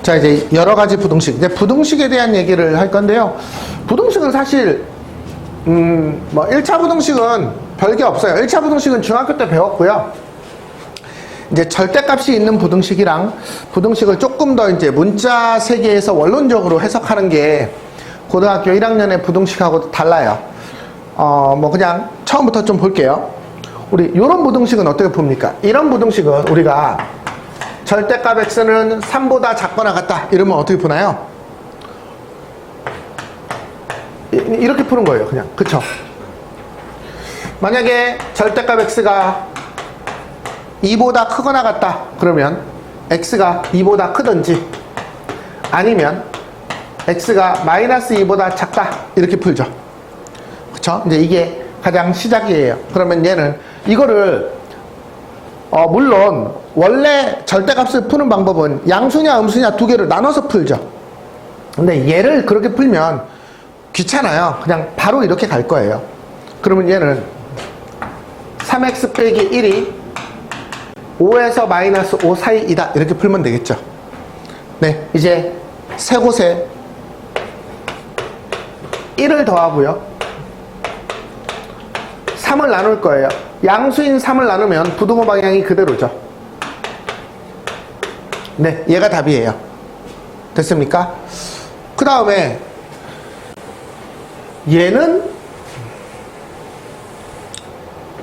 자, 이제 여러 가지 부등식. 이제 부등식에 대한 얘기를 할 건데요. 부등식은 사실, 1차 부등식은 별게 없어요. 1차 부등식은 중학교 때 배웠고요. 이제 절대값이 있는 부등식이랑 부등식을 조금 더 이제 문자 세계에서 원론적으로 해석하는 게 고등학교 1학년의 부등식하고 달라요. 그냥 처음부터 좀 볼게요. 우리 요런 부등식은 어떻게 봅니까? 이런 부등식은 우리가 절대값 x는 3보다 작거나 같다 이러면 어떻게 푸나요? 이렇게 푸는 거예요, 그냥. 그쵸? 만약에 절대값 x가 2보다 크거나 같다 그러면 x가 2보다 크든지 아니면 x가 마이너스 2보다 작다 이렇게 풀죠. 그쵸? 이제 이게 가장 시작이에요. 그러면 얘는 이거를 물론 원래 절대값을 푸는 방법은 양수냐 음수냐 두 개를 나눠서 풀죠. 근데 얘를 그렇게 풀면 귀찮아요. 그냥 바로 이렇게 갈 거예요. 그러면 얘는 3x 빼기 1이 5에서 마이너스 5 사이이다 이렇게 풀면 되겠죠. 네, 이제 세 곳에 1을 더하고요 3을 나눌 거예요. 양수인 3을 나누면 부등호 방향이 그대로죠. 네, 얘가 답이에요. 됐습니까? 그 다음에 얘는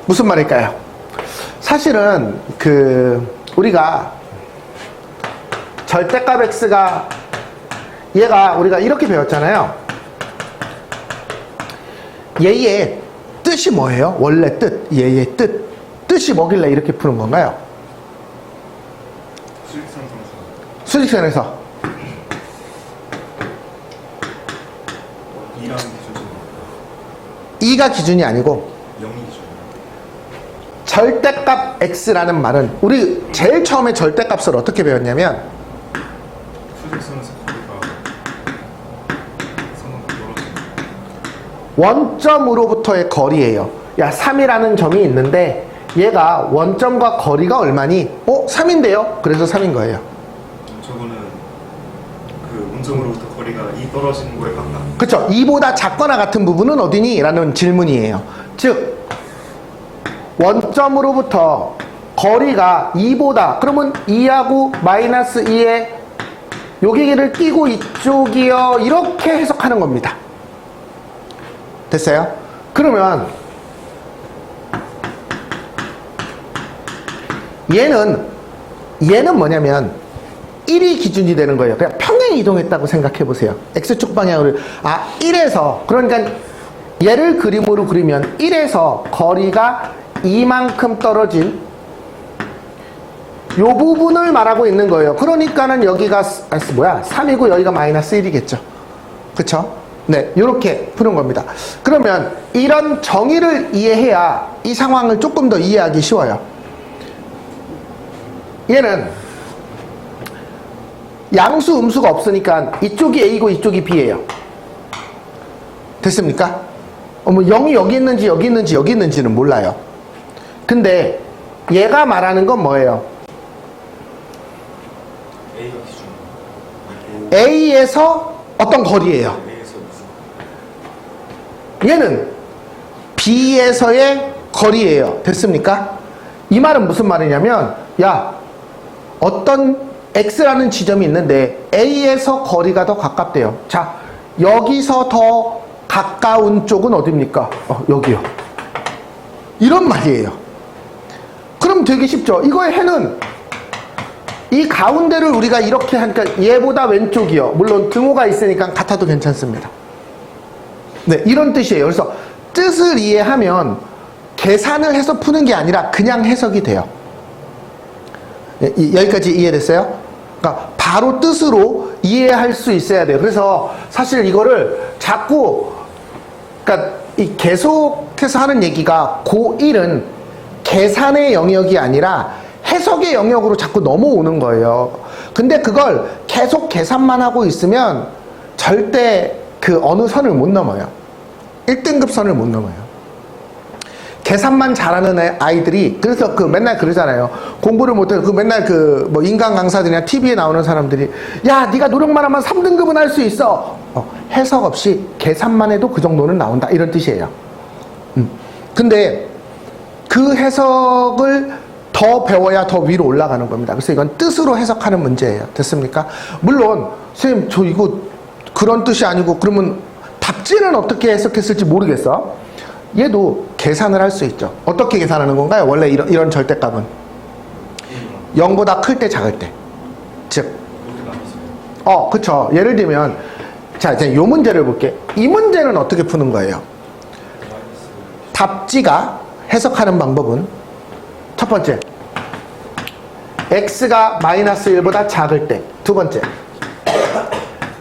무슨 말일까요? 사실은 우리가 절대값 x가 얘가 우리가 이렇게 배웠잖아요. 얘의 뜻이 뭐예요? 원래 뜻, 얘의 뜻이 뭐길래 이렇게 푸는 건가요? 수직선에서 2가 기준이 아니고 0이 기준. 절대값 x라는 말은 우리 제일 처음에 절대값을 어떻게 배웠냐면 수직선에서 거리가 상관없이 떨어지는 원점으로부터의 거리예요. 야, 3이라는 점이 있는데 얘가 원점과 거리가 얼마니? 3인데요? 그래서 3인 거예요. 저거는 그 원점으로부터 거리가 2 떨어지는 거에 가깝다. 그쵸? 2보다 작거나 같은 부분은 어디니? 라는 질문이에요. 즉 원점으로부터 거리가 2보다 그러면 2하고 마이너스 2에 여기를 끼고 이쪽이요 이렇게 해석하는 겁니다. 됐어요? 그러면 얘는 뭐냐면 1이 기준이 되는 거예요. 그냥 평행 이동했다고 생각해 보세요. x축 방향으로 1에서 그러니까 얘를 그림으로 그리면 1에서 거리가 이만큼 떨어진 요 부분을 말하고 있는 거예요. 그러니까는 여기가 3이고 여기가 마이너스 1이겠죠. 그쵸? 네, 요렇게 푸는 겁니다. 그러면 이런 정의를 이해해야 이 상황을 조금 더 이해하기 쉬워요. 얘는 양수 음수가 없으니까 이쪽이 A고 이쪽이 B예요. 됐습니까? 0이 여기 있는지 여기 있는지 여기 있는지는 몰라요. 근데 얘가 말하는 건 뭐예요? A가 기준. A에서 어떤 거리예요. A에서 무슨 얘는 B에서의 거리예요. 됐습니까? 이 말은 무슨 말이냐면 야, 어떤 X라는 지점이 있는데 A에서 거리가 더 가깝대요. 자, 여기서 더 가까운 쪽은 어디입니까? 여기요. 이런 말이에요. 그럼 되게 쉽죠. 이거의 해는 이 가운데를 우리가 이렇게 하니까 얘보다 왼쪽이요. 물론 등호가 있으니까 같아도 괜찮습니다. 네, 이런 뜻이에요. 그래서 뜻을 이해하면 계산을 해서 푸는 게 아니라 그냥 해석이 돼요. 네, 여기까지 이해됐어요? 그러니까 바로 뜻으로 이해할 수 있어야 돼요. 그래서 사실 이거를 자꾸 그러니까 계속해서 하는 얘기가 고1은 계산의 영역이 아니라 해석의 영역으로 자꾸 넘어오는 거예요. 근데 그걸 계속 계산만 하고 있으면 절대 어느 선을 못 넘어요. 1등급 선을 못 넘어요. 계산만 잘하는 아이들이, 그래서 그 맨날 그러잖아요. 공부를 못해서 그 맨날 그 뭐 인간 강사들이나 TV에 나오는 사람들이, 야, 네가 노력만 하면 3등급은 할 수 있어. 해석 없이 계산만 해도 그 정도는 나온다. 이런 뜻이에요. 근데 그 해석을 더 배워야 더 위로 올라가는 겁니다. 그래서 이건 뜻으로 해석하는 문제예요. 됐습니까? 물론 선생님 저 이거 그런 뜻이 아니고 그러면 답지는 어떻게 해석했을지 모르겠어. 얘도 계산을 할 수 있죠. 어떻게 계산하는 건가요? 원래 이런 절대값은 0보다 클 때 작을 때. 즉 그쵸. 예를 들면 자 이제 요 문제를 볼게. 이 문제는 어떻게 푸는 거예요? 답지가 해석하는 방법은 첫 번째, x가 마이너스 1보다 작을 때. 두 번째,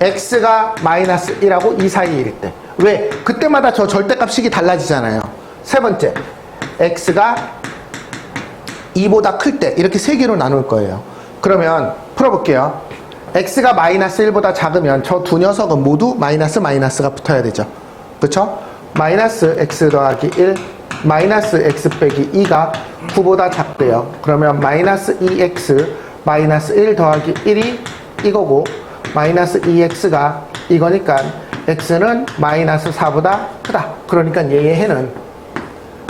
x가 마이너스 1하고 2 사이일 때. 왜? 그때마다 저 절대값식이 달라지잖아요. 세 번째, x가 2보다 클 때. 이렇게 세 개로 나눌 거예요. 그러면 풀어볼게요. x가 마이너스 1보다 작으면 저 두 녀석은 모두 마이너스가 붙어야 되죠. 그쵸? 마이너스 x 더하기 1, 마이너스 x 빼기 2가 9보다 작대요. 그러면 마이너스 2x 마이너스 1 더하기 1이 이거고, 마이너스 2x가 이거니까 x는 마이너스 4보다 크다. 그러니까 얘의 해는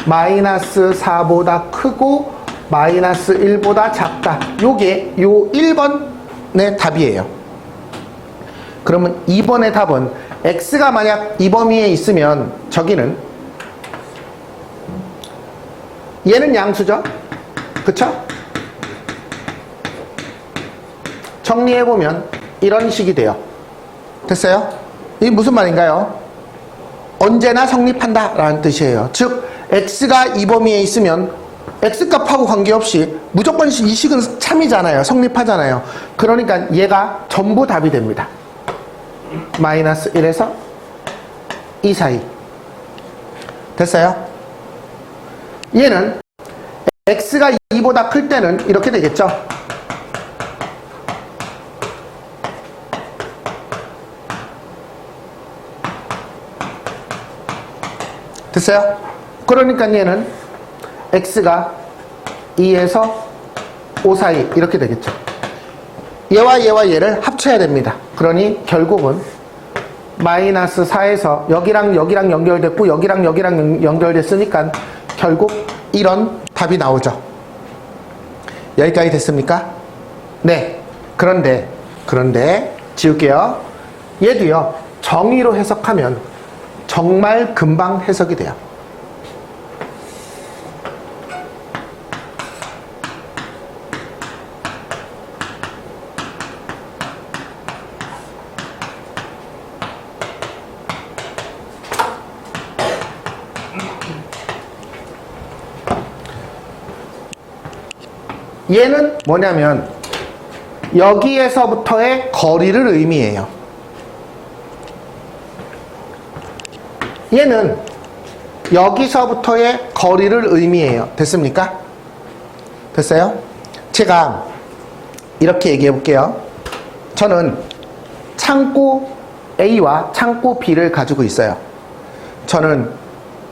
마이너스 4보다 크고 마이너스 1보다 작다. 요게 요 1번의 답이에요. 그러면 2번의 답은 x가 만약 이 범위에 있으면 저기는 얘는 양수죠? 그쵸? 정리해보면 이런 식이 돼요. 됐어요? 이게 무슨 말인가요? 언제나 성립한다 라는 뜻이에요. 즉 x가 이 범위에 있으면 x값하고 관계없이 무조건 이 식은 참이잖아요. 성립하잖아요. 그러니까 얘가 전부 답이 됩니다. 마이너스 1에서 2 사이. 됐어요? 얘는 x가 2보다 클 때는 이렇게 되겠죠? 됐어요? 그러니까 얘는 x가 2에서 5 사이 이렇게 되겠죠. 얘와 얘를 합쳐야 됩니다. 그러니 결국은 마이너스 4에서 여기랑 연결됐고 여기랑 연결됐으니까 결국 이런 답이 나오죠. 여기까지 됐습니까? 네. 그런데 지울게요. 얘도요, 정의로 해석하면 정말 금방 해석이 돼요. 얘는 뭐냐면 여기에서부터의 거리를 의미해요. 얘는 여기서부터의 거리를 의미해요. 됐습니까? 됐어요? 제가 이렇게 얘기해 볼게요. 저는 창고 A와 창고 B를 가지고 있어요. 저는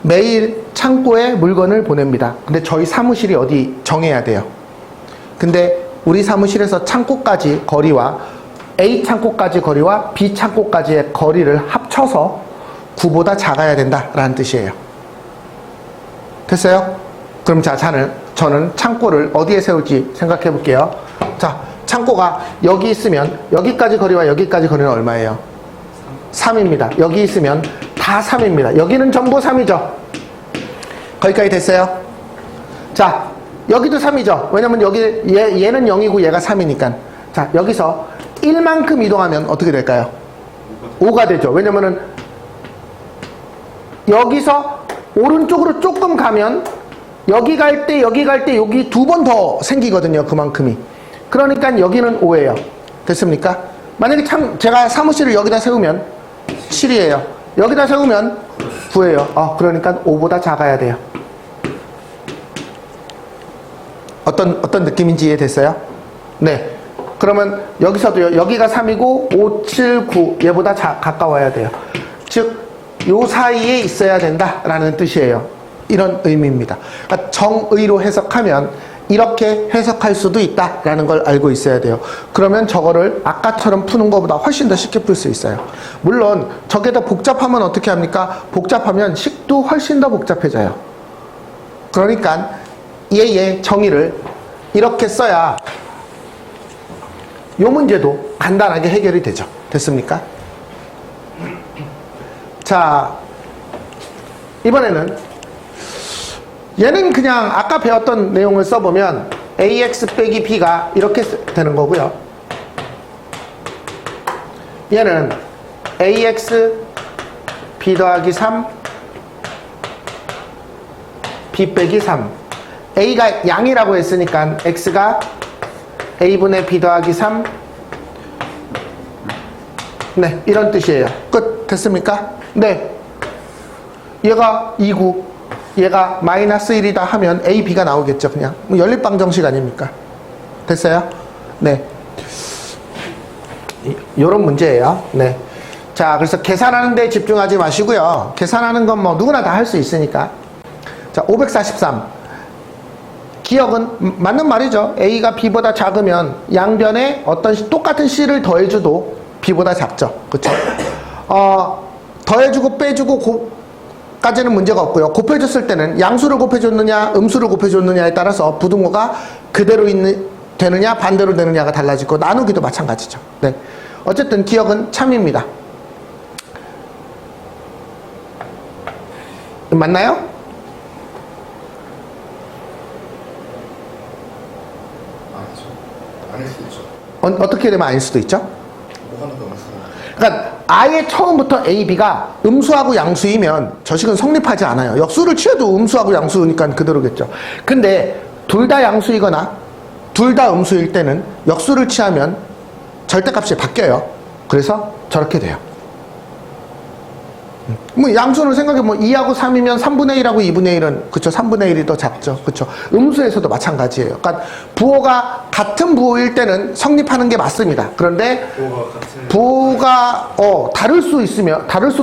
매일 창고에 물건을 보냅니다. 근데 저희 사무실이 어디 정해야 돼요. 근데 우리 사무실에서 창고까지 거리와 A 창고까지 거리와 B 창고까지의 거리를 합쳐서 9보다 작아야 된다라는 뜻이에요. 됐어요? 그럼 자, 저는 창고를 어디에 세울지 생각해 볼게요. 자, 창고가 여기 있으면 여기까지 거리와 여기까지 거리는 얼마예요? 3입니다. 여기 있으면 다 3입니다. 여기는 전부 3이죠. 거기까지 됐어요? 자, 여기도 3이죠. 왜냐면 여기 얘는 0이고 얘가 3이니까. 자, 여기서 1만큼 이동하면 어떻게 될까요? 5가 되죠. 왜냐면은 여기서 오른쪽으로 조금 가면 여기 갈 때 여기 두 번 더 생기거든요. 그만큼이. 그러니까 여기는 5예요. 됐습니까? 만약에 제가 사무실을 여기다 세우면 7이에요. 여기다 세우면 9예요. 그러니까 5보다 작아야 돼요. 어떤 느낌인지 이해됐어요? 네. 그러면 여기서도요, 여기가 3이고 5, 7, 9 얘보다 가까워야 돼요. 즉 요 사이에 있어야 된다라는 뜻이에요. 이런 의미입니다. 그러니까 정의로 해석하면 이렇게 해석할 수도 있다라는 걸 알고 있어야 돼요. 그러면 저거를 아까처럼 푸는 것보다 훨씬 더 쉽게 풀 수 있어요. 물론 저게 더 복잡하면 어떻게 합니까? 복잡하면 식도 훨씬 더 복잡해져요. 그러니까 얘의 정의를 이렇게 써야 이 문제도 간단하게 해결이 되죠. 됐습니까? 자, 이번에는 얘는 그냥 아까 배웠던 내용을 써보면 ax 빼기 b가 이렇게 되는 거고요. 얘는 ax b 더하기 3 b 빼기 3 a가 양이라고 했으니까 x가 a분의 b 더하기 3 네, 이런 뜻이에요. 끝. 됐습니까? 네. 얘가 2구 얘가 마이너스 1이다 하면 A, B가 나오겠죠. 그냥 뭐 연립방 정식 아닙니까? 됐어요? 네. 요런 문제예요. 네. 자, 그래서 계산하는 데 집중하지 마시고요. 계산하는 건 뭐 누구나 다 할 수 있으니까. 자, 543. 기억은 맞는 말이죠. A가 B보다 작으면 양변에 어떤 똑같은 C를 더해줘도 B보다 작죠. 그쵸? 더해주고 빼주고 까지는 문제가 없고요. 곱해줬을 때는 양수를 곱해줬느냐 음수를 곱해줬느냐에 따라서 부등호가 그대로 되느냐 반대로 되느냐가 달라지고 나누기도 마찬가지죠. 네. 어쨌든 기억은 참입니다. 맞나요? 아니죠. 아닐 수도 있죠. 어떻게 되면 아닐 수도 있죠? 뭐 하는 거 없어요. 그러니까 아예 처음부터 A, B가 음수하고 양수이면 저식은 성립하지 않아요. 역수를 취해도 음수하고 양수니까 그대로겠죠. 근데 둘 다 양수이거나 둘 다 음수일 때는 역수를 취하면 절대값이 바뀌어요. 그래서 저렇게 돼요. 뭐 양수는 생각해 뭐 2하고 3이면 3분의 1하고 2분의 1은 그쵸 3분의 1이 더 작죠. 그쵸. 음수에서도 마찬가지예요. 그러니까 부호가 같은 부호일 때는 성립하는 게 맞습니다. 그런데 부호가 다를 수도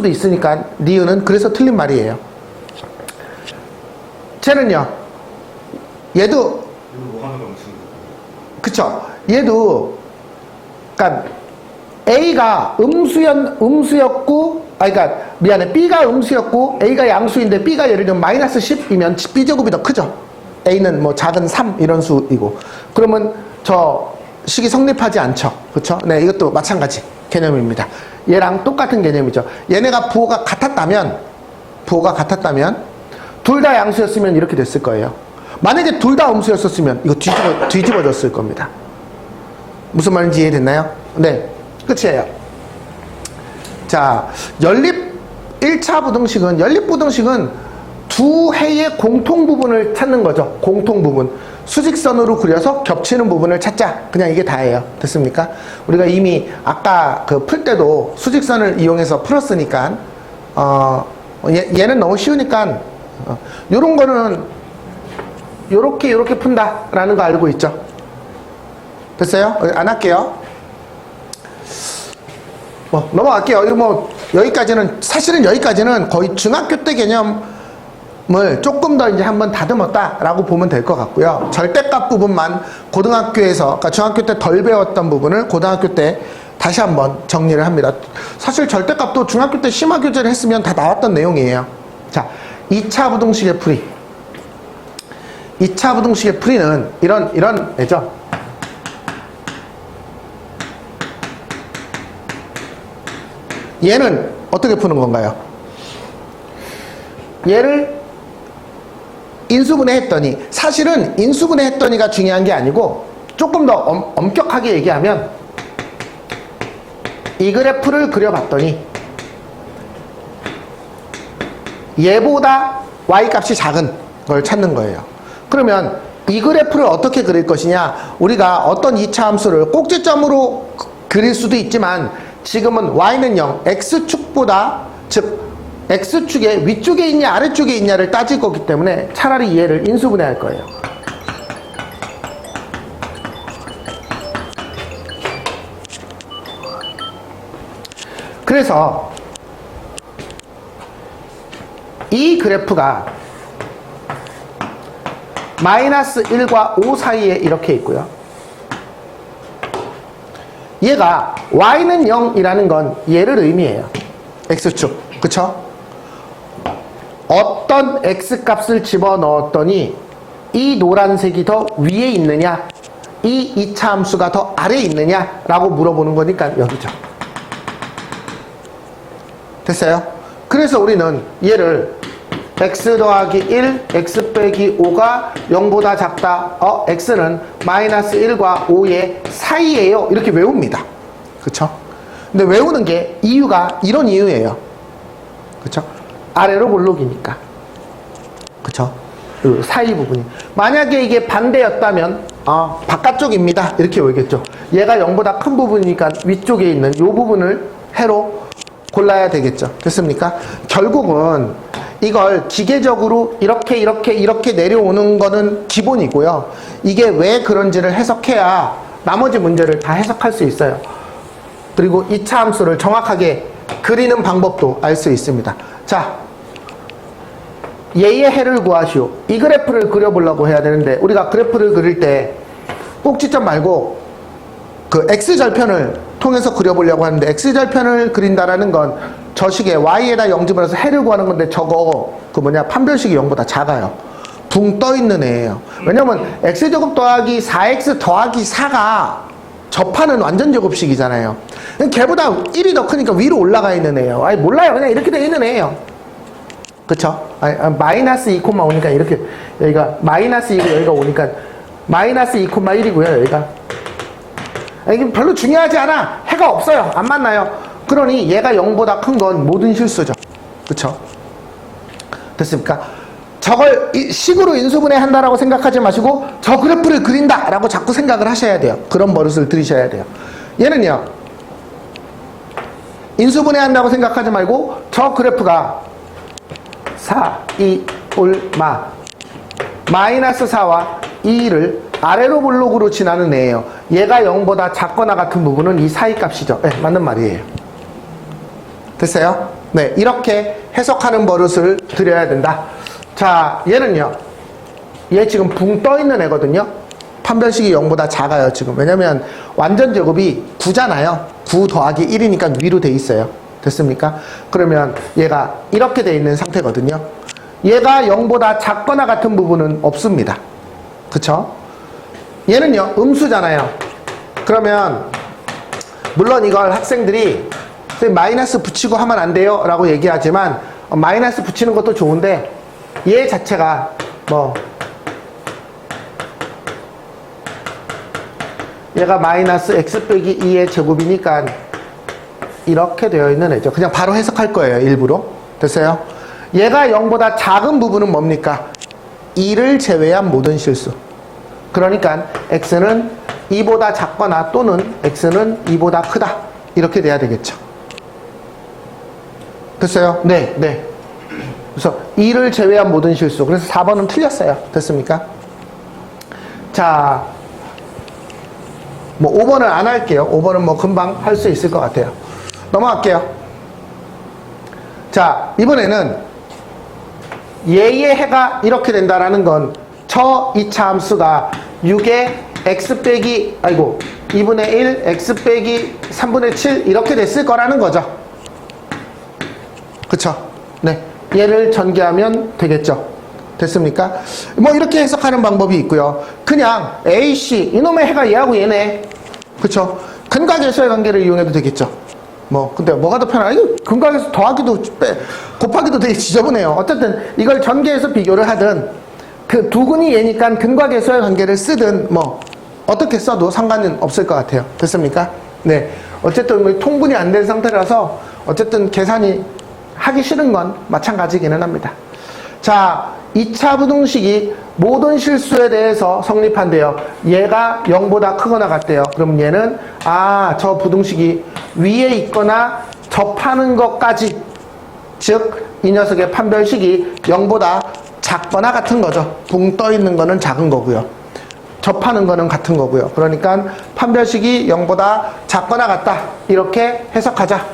있으니까 니은은 그래서 틀린 말이에요. 쟤는요. 얘도 뭐 하는 거 무슨 그쵸. 얘도 그러니까 A가 음수였고 그러니까 미안해. B가 음수였고 A가 양수인데 B가 예를 들면 마이너스 10이면 B제곱이 더 크죠. A는 뭐 작은 3 이런 수이고 그러면 저 식이 성립하지 않죠. 그렇죠? 네, 이것도 마찬가지 개념입니다. 얘랑 똑같은 개념이죠. 얘네가 부호가 같았다면 둘 다 양수였으면 이렇게 됐을 거예요. 만약에 둘 다 음수였었으면 이거 뒤집어졌을 겁니다. 무슨 말인지 이해됐나요? 네, 끝이에요. 자, 연립 1차 부등식은 두 해의 공통 부분을 찾는 거죠. 공통 부분. 수직선으로 그려서 겹치는 부분을 찾자. 그냥 이게 다예요. 됐습니까? 우리가 이미 아까 풀 때도 수직선을 이용해서 풀었으니까 얘는 너무 쉬우니까 요런 거는 요렇게 푼다라는 거 알고 있죠. 됐어요? 안 할게요. 넘어갈게요. 이거 사실은 여기까지는 거의 중학교 때 개념을 조금 더 이제 한번 다듬었다라고 보면 될 것 같고요. 절대값 부분만 그러니까 중학교 때 덜 배웠던 부분을 고등학교 때 다시 한번 정리를 합니다. 사실 절대값도 중학교 때 심화 교재를 했으면 다 나왔던 내용이에요. 자, 2차 부등식의 풀이. 2차 부등식의 풀이는 이런 애죠. 얘는 어떻게 푸는 건가요? 얘를 인수분해 했더니 사실은 인수분해 했더니가 중요한 게 아니고 조금 더 엄격하게 얘기하면 이 그래프를 그려봤더니 얘보다 y값이 작은 걸 찾는 거예요. 그러면 이 그래프를 어떻게 그릴 것이냐, 우리가 어떤 2차 함수를 꼭지점으로 그릴 수도 있지만 지금은 y는 0, x축보다 즉 x축의 위쪽에 있냐 아래쪽에 있냐를 따질 거기 때문에 차라리 얘를 인수분해할 거예요. 그래서 이 그래프가 마이너스 1과 5 사이에 이렇게 있고요. 얘가 y는 0이라는 건 얘를 의미해요. x축. 그쵸? 어떤 x값을 집어넣었더니 이 노란색이 더 위에 있느냐, 이 2차 함수가 더 아래에 있느냐 라고 물어보는 거니까 여기죠. 됐어요? 그래서 우리는 얘를 x 더하기 1, x 빼기 5가 0보다 작다. x는 마이너스 1과 5의 사이에요. 이렇게 외웁니다. 그쵸? 근데 외우는 게 이유가 이런 이유예요. 그쵸? 아래로 볼록이니까. 그쵸? 그 사이 부분이. 만약에 이게 반대였다면, 바깥쪽입니다. 이렇게 외우겠죠. 얘가 0보다 큰 부분이니까 위쪽에 있는 이 부분을 해로 골라야 되겠죠. 됐습니까? 결국은 이걸 기계적으로 이렇게 내려오는 거는 기본이고요. 이게 왜 그런지를 해석해야 나머지 문제를 다 해석할 수 있어요. 그리고 2차 함수를 정확하게 그리는 방법도 알 수 있습니다. 자, 얘의 해를 구하시오. 이 그래프를 그려보려고 해야 되는데 우리가 그래프를 그릴 때 꼭지점 말고 그 x절편을 통해서 그려보려고 하는데 x절편을 그린다라는 건 저 식에 y에다 0집을 해서 해를 구하는 건데 저거 판별식이 0보다 작아요. 붕 떠있는 애예요. 왜냐면 x제곱 더하기 4x 더하기 4가 접하는 완전 제곱식이잖아요. 걔보다 1이 더 크니까 위로 올라가 있는 애예요. 아니 몰라요. 그냥 이렇게 돼 있는 애예요. 그쵸? 마이너스 2, 오니까 이렇게 여기가 마이너스 2고 여기가 오니까 마이너스 2,1이고요. 여기가 이게 별로 중요하지 않아. 해가 없어요. 안 만나요. 그러니 얘가 0보다 큰 건 모든 실수죠. 그쵸? 됐습니까? 저걸 식으로 인수분해 한다라고 생각하지 마시고 저 그래프를 그린다 라고 자꾸 생각을 하셔야 돼요. 그런 버릇을 들이셔야 돼요. 얘는요, 인수분해 한다고 생각하지 말고 저 그래프가 4, 2, 올마 마이너스 4와 2를 아래로 볼록으로 지나는 애예요. 얘가 0보다 작거나 같은 부분은 이 사이 값이죠. 네, 맞는 말이에요. 됐어요? 네, 이렇게 해석하는 버릇을 들여야 된다. 자, 얘는요, 얘 지금 붕 떠있는 애거든요. 판별식이 0보다 작아요, 지금. 왜냐면 완전 제곱이 9잖아요. 9 더하기 1이니까 위로 돼 있어요. 됐습니까? 그러면 얘가 이렇게 돼 있는 상태거든요. 얘가 0보다 작거나 같은 부분은 없습니다. 그쵸? 얘는요, 음수잖아요. 그러면 물론 이걸 학생들이 마이너스 붙이고 하면 안 돼요 라고 얘기하지만 마이너스 붙이는 것도 좋은데 얘 자체가 얘가 마이너스 x 빼기 2의 제곱이니까 이렇게 되어 있는 애죠. 그냥 바로 해석할 거예요. 일부러. 됐어요? 얘가 0보다 작은 부분은 뭡니까? 2를 제외한 모든 실수. 그러니까 x는 2보다 작거나 또는 x는 2보다 크다. 이렇게 돼야 되겠죠. 됐어요? 네, 네. 그래서 2를 제외한 모든 실수. 그래서 4번은 틀렸어요. 됐습니까? 자, 5번은 안 할게요. 5번은 금방 할 수 있을 것 같아요. 넘어갈게요. 자, 이번에는 얘의 해가 이렇게 된다라는 건 저 2차 함수가 6의 x 빼기 2분의 1 x 빼기 3분의 7 이렇게 됐을 거라는 거죠. 그쵸? 네. 얘를 전개하면 되겠죠. 됐습니까? 이렇게 해석하는 방법이 있고요. 그냥 A, C 이놈의 해가 얘하고 얘네. 그쵸? 근각에서의 관계를 이용해도 되겠죠. 근데 뭐가 더 편하나? 이거 근각에서 더하기도 곱하기도 되게 지저분해요. 어쨌든 이걸 전개해서 비교를 하든 그 두 근이 얘니까 근각에서의 관계를 쓰든 어떻게 써도 상관은 없을 것 같아요. 됐습니까? 네. 어쨌든 통분이 안 된 상태라서 어쨌든 계산이 하기 싫은 건 마찬가지기는 합니다. 자, 2차 부등식이 모든 실수에 대해서 성립한대요. 얘가 0보다 크거나 같대요. 그럼 얘는 저 부등식이 위에 있거나 접하는 것까지, 즉 이 녀석의 판별식이 0보다 작거나 같은 거죠. 붕 떠 있는 거는 작은 거고요. 접하는 거는 같은 거고요. 그러니까 판별식이 0보다 작거나 같다. 이렇게 해석하자.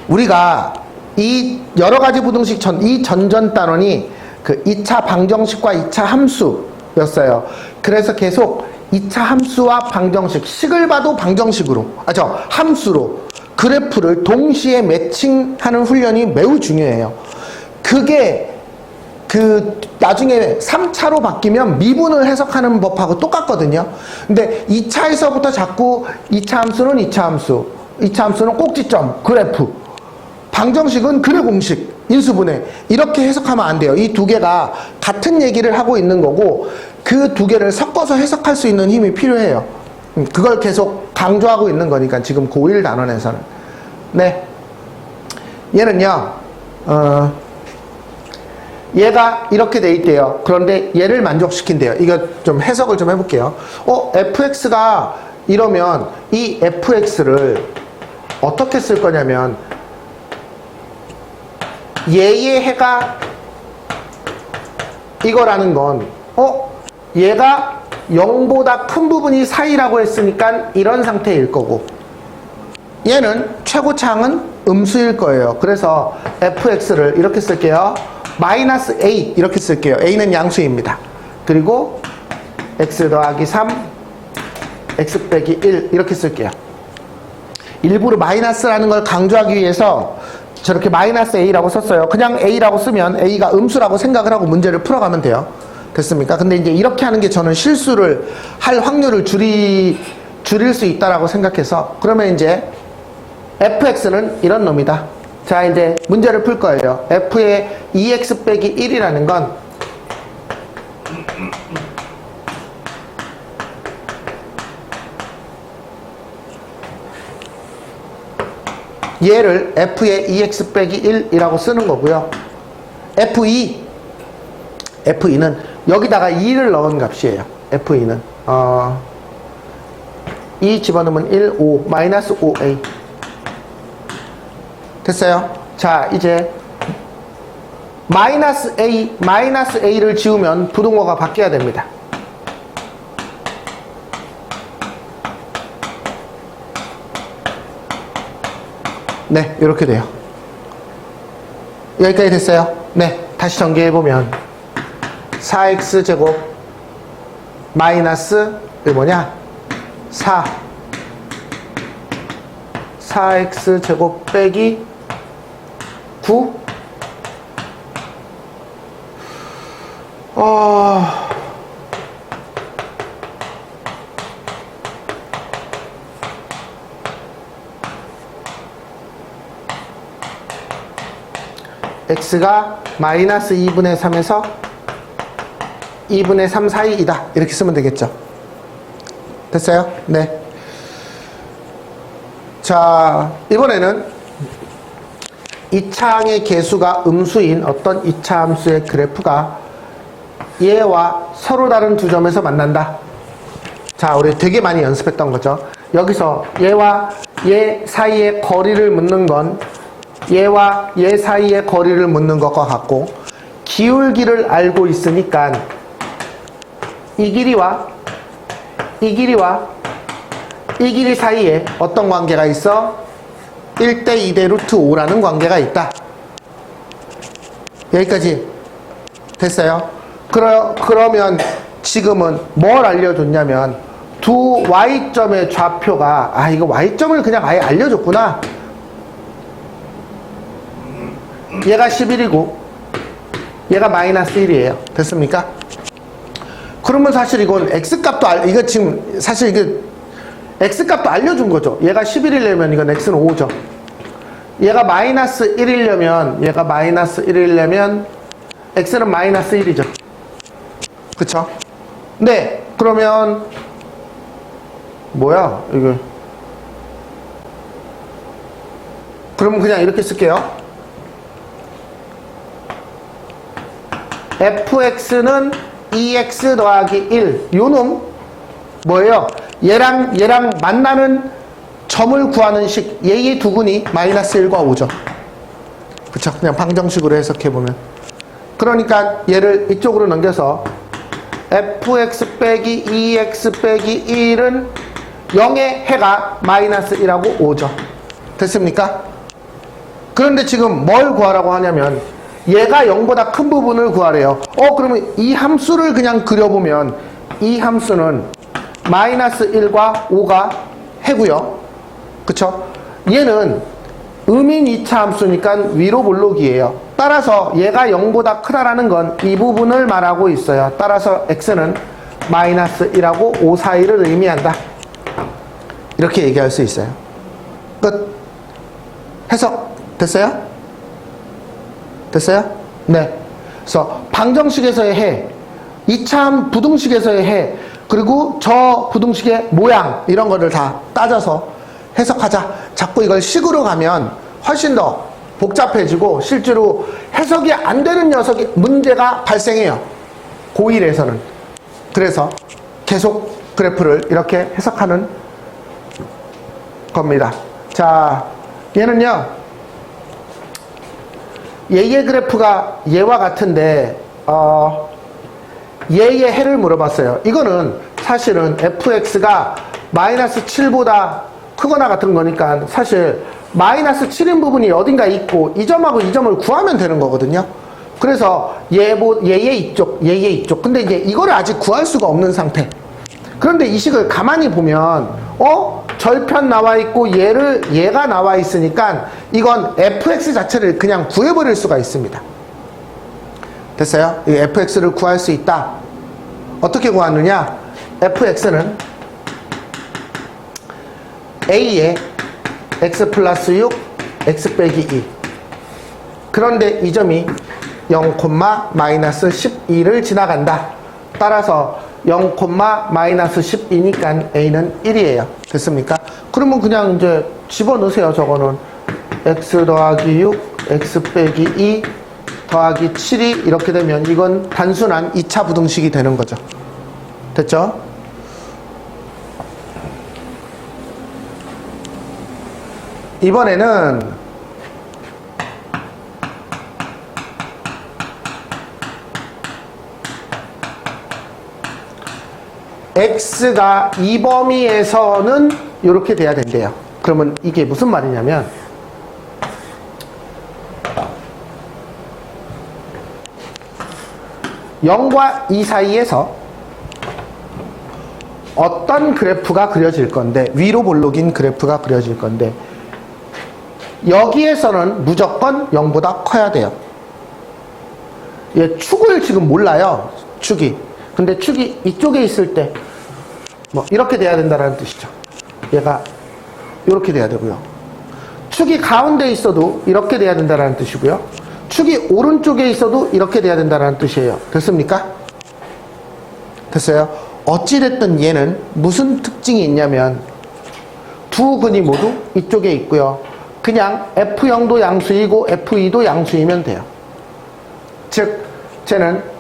우리가 이 여러 가지 부등식 이 전전 단원이 그 2차 방정식과 2차 함수였어요. 그래서 계속 2차 함수와 방정식, 식을 봐도 방정식으로, 함수로 그래프를 동시에 매칭하는 훈련이 매우 중요해요. 그게 나중에 3차로 바뀌면 미분을 해석하는 법하고 똑같거든요. 근데 2차에서부터 자꾸 2차 함수는 2차 함수, 2차 함수는 꼭지점, 그래프, 방정식은 그래 공식, 인수분해, 이렇게 해석하면 안 돼요. 이 두 개가 같은 얘기를 하고 있는 거고, 그 두 개를 섞어서 해석할 수 있는 힘이 필요해요. 그걸 계속 강조하고 있는 거니까, 지금 고1 단원에서는. 네. 얘는요, 얘가 이렇게 돼 있대요. 그런데 얘를 만족시킨대요. 이거 좀 해석을 좀 해볼게요. fx가 이러면 이 fx를 어떻게 쓸 거냐면, 얘의 해가 이거라는 건, 얘가 0보다 큰 부분이 사이라고 했으니까 이런 상태일 거고, 얘는 최고차항은 음수일 거예요. 그래서 fx를 이렇게 쓸게요. 마이너스 a 이렇게 쓸게요. a는 양수입니다. 그리고 x 더하기 3, x 빼기 1 이렇게 쓸게요. 일부러 마이너스라는 걸 강조하기 위해서 저렇게 마이너스 a라고 썼어요. 그냥 a라고 쓰면 a가 음수라고 생각을 하고 문제를 풀어가면 돼요. 됐습니까? 근데 이제 이렇게 하는 게 저는 실수를 할 확률을 줄일 수 있다라고 생각해서, 그러면 이제 fx는 이런 놈이다. 자, 이제 문제를 풀 거예요. f의 2x 빼기 1이라는 건 얘를 f의 2x 빼기 1이라고 쓰는 거고요. f2는 여기다가 2를 넣은 값이에요. f2는 2 집어넣으면 1, 5, 마이너스 5a. 됐어요? 자, 이제 마이너스 a를 지우면 부등호가 바뀌어야 됩니다. 네, 이렇게 돼요. 여기까지 됐어요? 네, 다시 전개해보면 4x제곱 마이너스 이게 뭐냐? 4x제곱 빼기 9 x가 마이너스 2분의 3에서 2분의 3 사이이다. 이렇게 쓰면 되겠죠. 됐어요? 네. 자, 이번에는 2차항의 개수가 음수인 어떤 2차 함수의 그래프가 얘와 서로 다른 두 점에서 만난다. 자, 우리 되게 많이 연습했던 거죠. 여기서 얘와 얘 사이의 거리를 묻는 건 얘와 얘 사이의 거리를 묻는 것과 같고, 기울기를 알고 있으니까 이 길이와 이 길이 사이에 어떤 관계가 있어? 1대 2대 루트 5라는 관계가 있다. 여기까지 됐어요? 그러면 지금은 뭘 알려줬냐면, 두 y점의 좌표가, 이거 y점을 그냥 아예 알려줬구나. 얘가 11이고 얘가 마이너스 1이에요. 됐습니까? 그러면 사실 이건 x값도 이거 지금 사실 이게 x값도 알려준 거죠. 얘가 11이려면 이건 x는 5죠. 얘가 마이너스 1이려면 x는 마이너스 1이죠. 그쵸? 네, 그러면 뭐야 이거? 그러면 그냥 이렇게 쓸게요. fx는 2x 더하기 1. 요놈 뭐예요? 얘랑 만나는 점을 구하는 식. 얘의 두근이 마이너스 1과 5죠. 그쵸? 그냥 방정식으로 해석해보면. 그러니까 얘를 이쪽으로 넘겨서 fx 빼기 2x 빼기 1은 0의 해가 마이너스 1하고 5죠. 됐습니까? 그런데 지금 뭘 구하라고 하냐면 얘가 0보다 큰 부분을 구하래요. 그러면 이 함수를 그냥 그려보면 이 함수는 마이너스 1과 5가 해고요. 그쵸? 얘는 음인 2차 함수니까 위로 볼록이에요. 따라서 얘가 0보다 크다라는 건 이 부분을 말하고 있어요. 따라서 x는 마이너스 1하고 5 사이를 의미한다. 이렇게 얘기할 수 있어요. 끝. 해석 됐어요? 됐어요? 네. 그래서 방정식에서의 해, 2차 부등식에서의 해, 그리고 저 부등식의 모양 이런 거를 다 따져서 해석하자. 자꾸 이걸 식으로 가면 훨씬 더 복잡해지고 실제로 해석이 안 되는 녀석이 문제가 발생해요. 고1에서는. 그래서 계속 그래프를 이렇게 해석하는 겁니다. 자, 얘는요. 얘의 그래프가 얘와 같은데 얘의 해를 물어봤어요. 이거는 사실은 fx가 마이너스 7보다 크거나 같은 거니까 사실 마이너스 7인 부분이 어딘가 있고 이 점하고 이 점을 구하면 되는 거거든요. 그래서 얘의 이쪽. 근데 이제 이거를 아직 구할 수가 없는 상태. 그런데 이 식을 가만히 보면 절편 나와 있고 얘가 나와 있으니까 이건 fx 자체를 그냥 구해버릴 수가 있습니다. 됐어요? 이 fx를 구할 수 있다. 어떻게 구하느냐? fx는 a에 x 플러스 6, x 빼기 2. 그런데 이 점이 0, 마이너스 12를 지나간다. 따라서 0, 마이너스 12니까 a는 1이에요. 됐습니까? 그러면 그냥 이제 집어넣으세요. 저거는 x 더하기 6, x 빼기 2 더하기 7이 이렇게 되면 이건 단순한 2차 부등식이 되는 거죠. 됐죠? 이번에는 x가 이 범위에서는 이렇게 돼야 된대요. 그러면 이게 무슨 말이냐면 (0과 2) 사이에서 어떤 그래프가 그려질 건데 위로 볼록인 그래프가 그려질 건데 여기에서는 무조건 0보다 커야 돼요. 얘 축을 지금 몰라요. 축이. 근데 축이 이쪽에 있을 때 뭐 이렇게 돼야 된다는 뜻이죠. 얘가 이렇게 돼야 되고요. 축이 가운데 있어도 이렇게 돼야 된다는 뜻이고요. 축이 오른쪽에 있어도 이렇게 돼야 된다는 뜻이에요. 됐습니까? 됐어요? 어찌됐든 얘는 무슨 특징이 있냐면 두 근이 모두 이쪽에 있고요. 그냥 F0도 양수이고 F2도 양수이면 돼요. 즉 쟤는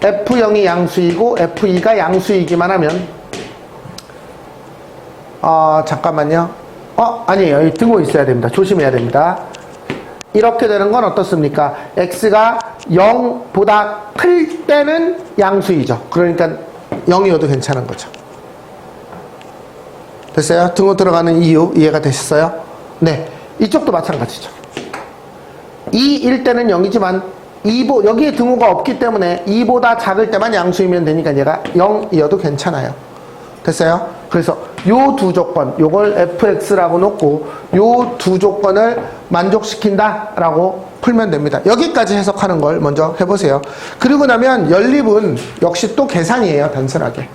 F0이 양수이고 F2가 양수이기만 하면 잠깐만요. 아니에요. 여기 등호 있어야 됩니다. 조심해야 됩니다. 이렇게 되는 건 어떻습니까? X가 0보다 클 때는 양수이죠. 그러니까 0이어도 괜찮은 거죠. 됐어요? 등호 들어가는 이유 이해가 되셨어요? 네. 이쪽도 마찬가지죠. 2일 때는 0이지만 여기에 등호가 없기 때문에 2보다 작을 때만 양수이면 되니까 얘가 0이어도 괜찮아요. 됐어요? 그래서 요 두 조건, 요걸 fx라고 놓고 요 두 조건을 만족시킨다 라고 풀면 됩니다. 여기까지 해석하는 걸 먼저 해보세요. 그리고 나면 연립은 역시 또 계산이에요. 단순하게.